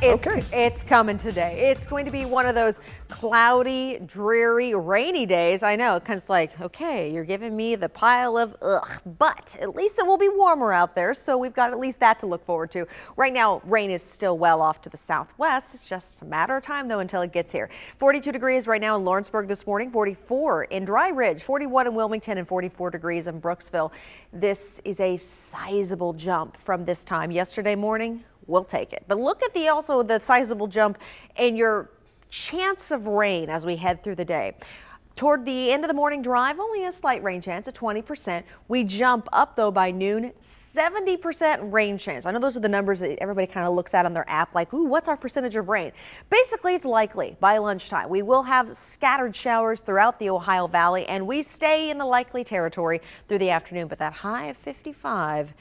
Okay. It's coming today. It's going to be one of those cloudy, dreary, rainy days. I know, kind of like, okay, you're giving me the pile of ugh, but at least it will be warmer out there, so we've got at least that to look forward to. Right now, rain is still well off to the southwest. It's just a matter of time, though, until it gets here. 42 degrees right now in Lawrenceburg this morning, 44 in Dry Ridge, 41 in Wilmington, and 44 degrees in Brooksville. This is a sizable jump from this time yesterday morning. We'll take it. But look at also the sizable jump in your chance of rain as we head through the day. Toward the end of the morning drive, only a slight rain chance at 20%. We jump up, though, by noon, 70% rain chance. I know those are the numbers that everybody kind of looks at on their app like, ooh, what's our percentage of rain? Basically, it's likely by lunchtime. We will have scattered showers throughout the Ohio Valley, and we stay in the likely territory through the afternoon. But that high of 55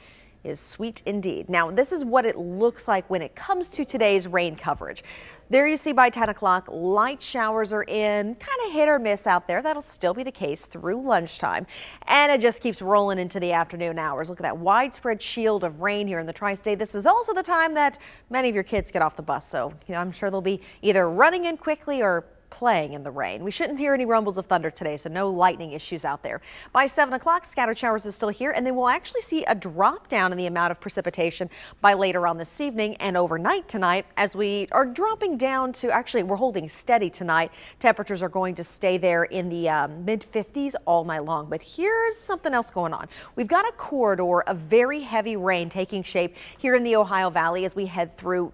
is sweet indeed. Now, this is what it looks like when it comes to today's rain coverage. There you see by 10 o'clock, light showers are in, kind of hit or miss out there. That'll still be the case through lunchtime. And it just keeps rolling into the afternoon hours. Look at that widespread shield of rain here in the tri-state. This is also the time that many of your kids get off the bus. So I'm sure they'll be either running in quickly or playing in the rain. We shouldn't hear any rumbles of thunder today, so no lightning issues out there. By 7 o'clock, scattered showers are still here, and then we'll actually see a drop down in the amount of precipitation by later on this evening and overnight tonight as we are dropping down to, actually, we're holding steady tonight. Temperatures are going to stay there in the mid 50s all night long. But here's something else going on. We've got a corridor of very heavy rain taking shape here in the Ohio Valley as we head through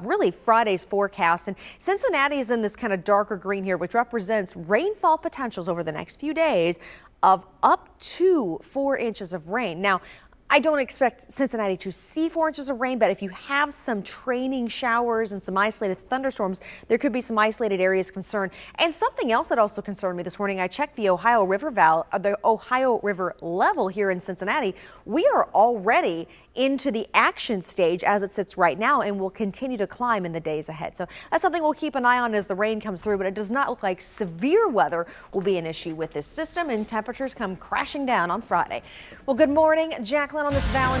really Friday's forecast, and Cincinnati is in this kind of darker green here, which represents rainfall potentials over the next few days of up to 4 inches of rain. Now, I don't expect Cincinnati to see 4 inches of rain, but if you have some training showers and some isolated thunderstorms, there could be some isolated areas concerned. And something else that also concerned me this morning, I checked the Ohio River level here in Cincinnati. We are already into the action stage as it sits right now and will continue to climb in the days ahead. So that's something we'll keep an eye on as the rain comes through, but it does not look like severe weather will be an issue with this system, and temperatures come crashing down on Friday. Well, good morning, Jacqueline, on this Valentine's